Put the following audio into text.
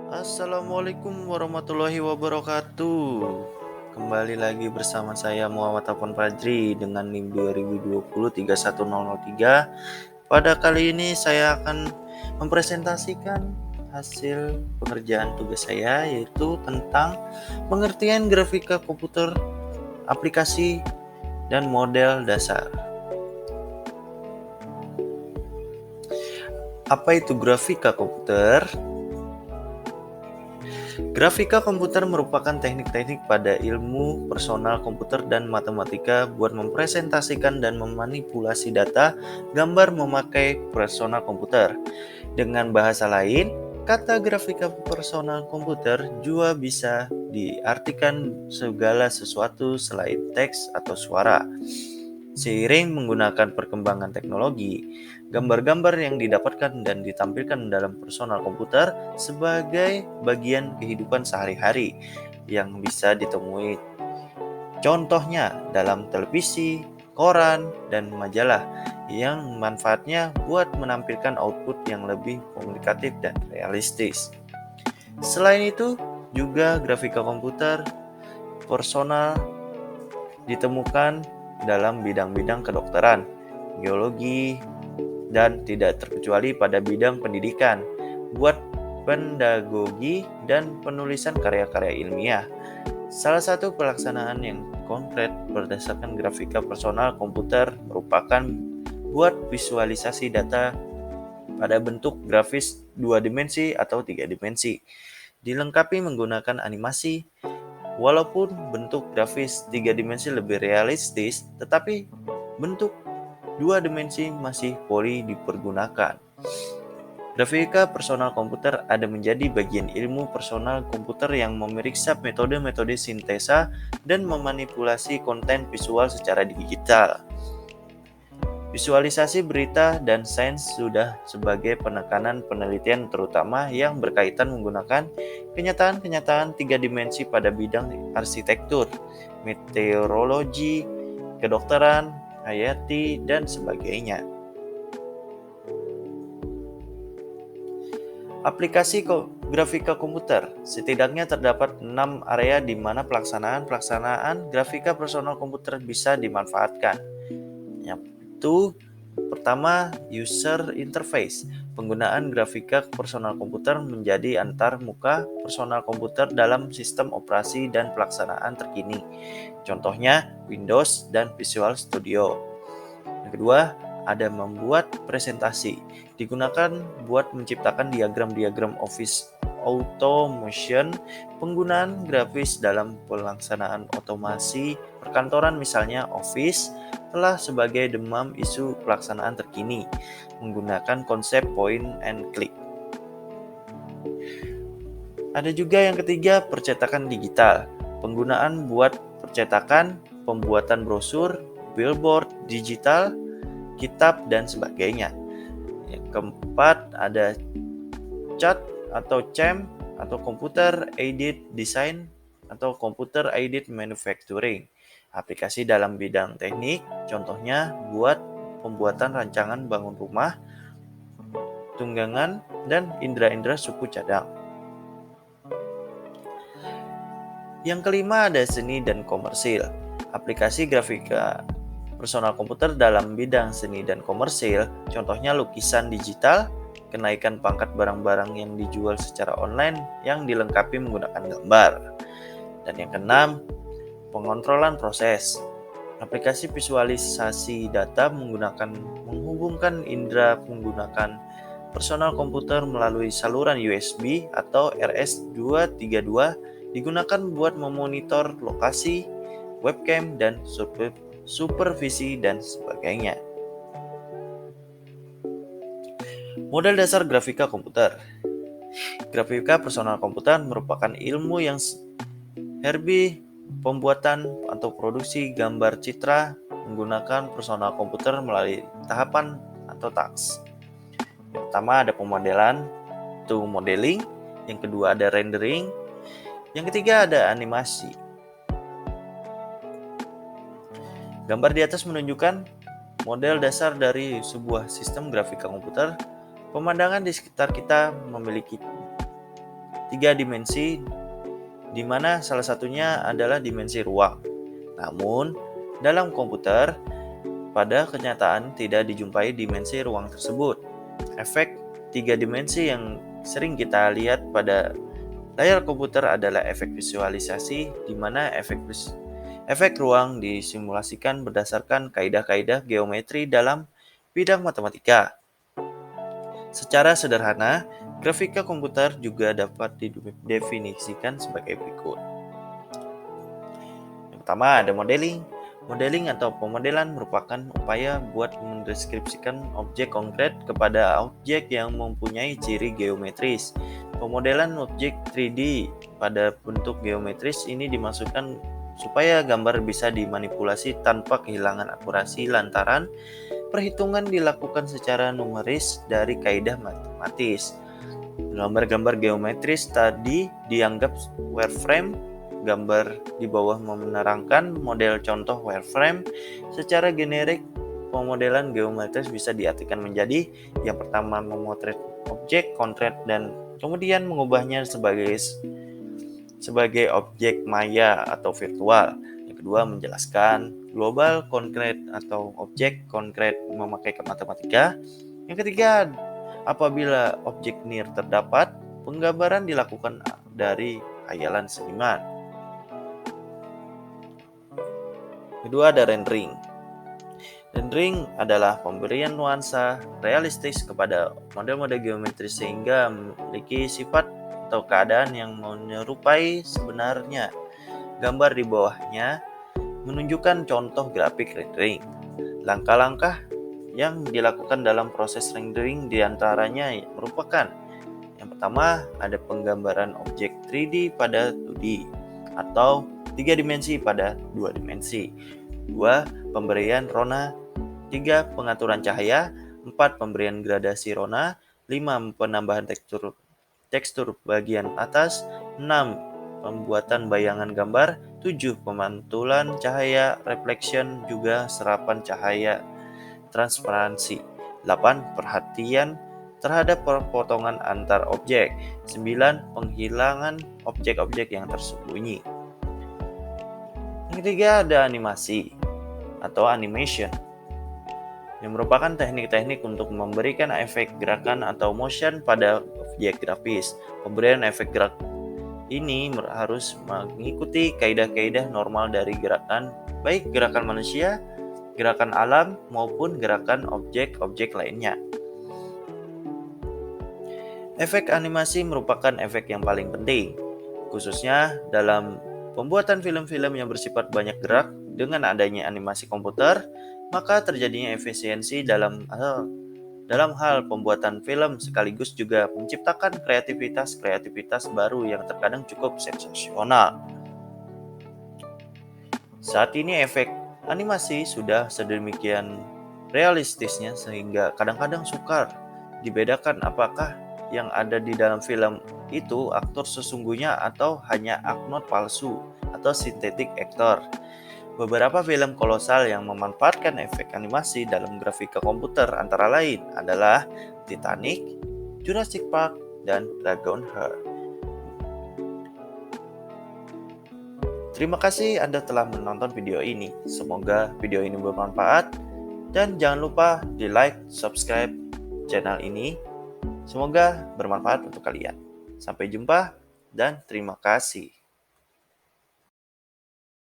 Assalamualaikum warahmatullahi wabarakatuh. Kembali lagi bersama saya Muhammad Afan Fajri dengan NIM 2020 31003. Pada kali ini saya akan mempresentasikan hasil pengerjaan tugas saya, yaitu tentang pengertian grafika komputer, aplikasi, dan model dasar. Apa itu grafika komputer? Grafika komputer merupakan teknik-teknik pada ilmu personal komputer dan matematika buat mempresentasikan dan memanipulasi data gambar memakai personal komputer. Dengan bahasa lain, kata grafika personal komputer juga bisa diartikan segala sesuatu selain teks atau suara. Seiring menggunakan perkembangan teknologi, gambar-gambar yang didapatkan dan ditampilkan dalam personal komputer sebagai bagian kehidupan sehari-hari yang bisa ditemui contohnya dalam televisi, koran, dan majalah yang manfaatnya buat menampilkan output yang lebih komunikatif dan realistis. Selain itu, juga grafika komputer personal ditemukan dalam bidang-bidang kedokteran, geologi, dan tidak terkecuali pada bidang pendidikan, buat pedagogi dan penulisan karya-karya ilmiah. Salah satu pelaksanaan yang konkret berdasarkan grafika personal komputer merupakan buat visualisasi data pada bentuk grafis 2 dimensi atau 3 dimensi, dilengkapi menggunakan animasi. Walaupun bentuk grafis 3 dimensi lebih realistis, tetapi bentuk 2 dimensi masih boleh dipergunakan. Grafika personal komputer ada menjadi bagian ilmu personal komputer yang memeriksa metode-metode sintesa dan memanipulasi konten visual secara digital. Visualisasi berita dan sains sudah sebagai penekanan penelitian terutama yang berkaitan menggunakan kenyataan-kenyataan 3 dimensi pada bidang arsitektur, meteorologi, kedokteran, hayati, dan sebagainya. Aplikasi grafika komputer. Setidaknya terdapat 6 area di mana pelaksanaan grafika personal komputer bisa dimanfaatkan. Yaitu pertama, user interface. Penggunaan grafika personal komputer menjadi antar muka personal komputer dalam sistem operasi dan pelaksanaan terkini. Contohnya Windows dan Visual Studio. Yang kedua, ada membuat presentasi. Digunakan buat menciptakan diagram-diagram Office Automation, penggunaan grafis dalam pelaksanaan otomasi perkantoran misalnya Office telah sebagai demam isu pelaksanaan terkini menggunakan konsep point and click. Ada juga yang ketiga, percetakan digital. Penggunaan buat percetakan, pembuatan brosur, billboard digital, kitab, dan sebagainya. Yang keempat, ada CAD atau CAM atau Computer Aided Design atau Computer Aided Manufacturing. Aplikasi dalam bidang teknik, contohnya buat pembuatan rancangan bangun rumah, tunggangan, dan indera-indera suku cadang. Yang kelima ada seni dan komersil. Aplikasi grafika personal komputer dalam bidang seni dan komersil, contohnya lukisan digital, kenaikan pangkat barang-barang yang dijual secara online yang dilengkapi menggunakan gambar. Dan yang keenam, pengontrolan proses. Aplikasi visualisasi data menghubungkan indera menggunakan personal komputer melalui saluran USB atau RS-232 digunakan buat memonitor lokasi, webcam, dan supervisi dan sebagainya. Model dasar grafika komputer. Grafika personal komputer merupakan ilmu yang pembuatan atau produksi gambar citra menggunakan personal komputer melalui tahapan atau task. Yang pertama ada pemodelan, itu modeling. Yang kedua ada rendering. Yang ketiga ada animasi. Gambar di atas menunjukkan model dasar dari sebuah sistem grafika komputer. Pemandangan di sekitar kita memiliki 3 dimensi, di mana salah satunya adalah dimensi ruang. Namun, dalam komputer, pada kenyataan tidak dijumpai dimensi ruang tersebut. Efek 3 dimensi yang sering kita lihat pada layar komputer adalah efek visualisasi, di mana efek ruang disimulasikan berdasarkan kaidah-kaidah geometri dalam bidang matematika. Secara sederhana, grafika komputer juga dapat didefinisikan sebagai berikut. Yang pertama ada modeling. Modeling atau pemodelan merupakan upaya buat mendeskripsikan objek konkret kepada objek yang mempunyai ciri geometris. Pemodelan objek 3D pada bentuk geometris ini dimaksudkan supaya gambar bisa dimanipulasi tanpa kehilangan akurasi lantaran perhitungan dilakukan secara numeris dari kaidah matematis. Gambar-gambar geometris tadi dianggap wireframe. Gambar di bawah menerangkan model contoh wireframe. Secara generik, pemodelan geometris bisa diartikan menjadi yang pertama memotret objek konkret dan kemudian mengubahnya sebagai objek maya atau virtual. Yang kedua menjelaskan global konkret atau objek konkret memakai matematika. Yang ketiga, apabila objek near terdapat, penggambaran dilakukan dari khayalan seniman. Kedua ada rendering. Rendering adalah pemberian nuansa realistis kepada model-model geometris sehingga memiliki sifat atau keadaan yang menyerupai sebenarnya. Gambar di bawahnya menunjukkan contoh grafik rendering. Langkah-langkah yang dilakukan dalam proses rendering diantaranya merupakan yang pertama ada penggambaran objek 3D pada 2D atau 3 dimensi pada 2 dimensi. 2. Pemberian rona. 3. Pengaturan cahaya. 4. Pemberian gradasi rona. 5. Penambahan tekstur bagian atas. 6. Pembuatan bayangan gambar. 7. Pemantulan cahaya reflection juga serapan cahaya transparansi. 8. Perhatian terhadap perpotongan antar objek. 9. Penghilangan objek-objek yang tersembunyi. Yang ketiga ada animasi atau animation yang merupakan teknik-teknik untuk memberikan efek gerakan atau motion pada objek grafis. Pemberian efek gerak ini harus mengikuti kaidah-kaidah normal dari gerakan, baik gerakan manusia, gerakan alam, maupun gerakan objek-objek lainnya. Efek animasi merupakan efek yang paling penting, khususnya dalam pembuatan film-film yang bersifat banyak gerak. Dengan adanya animasi komputer, maka terjadinya efisiensi dalam hal pembuatan film sekaligus juga menciptakan kreativitas baru yang terkadang cukup sensasional. Saat ini efek animasi sudah sedemikian realistisnya sehingga kadang-kadang sukar dibedakan apakah yang ada di dalam film itu aktor sesungguhnya atau hanya aktor palsu atau synthetic actor. Beberapa film kolosal yang memanfaatkan efek animasi dalam grafika komputer antara lain adalah Titanic, Jurassic Park, dan Dragonheart. Terima kasih Anda telah menonton video ini. Semoga video ini bermanfaat dan jangan lupa di like, subscribe channel ini. Semoga bermanfaat untuk kalian. Sampai jumpa dan terima kasih.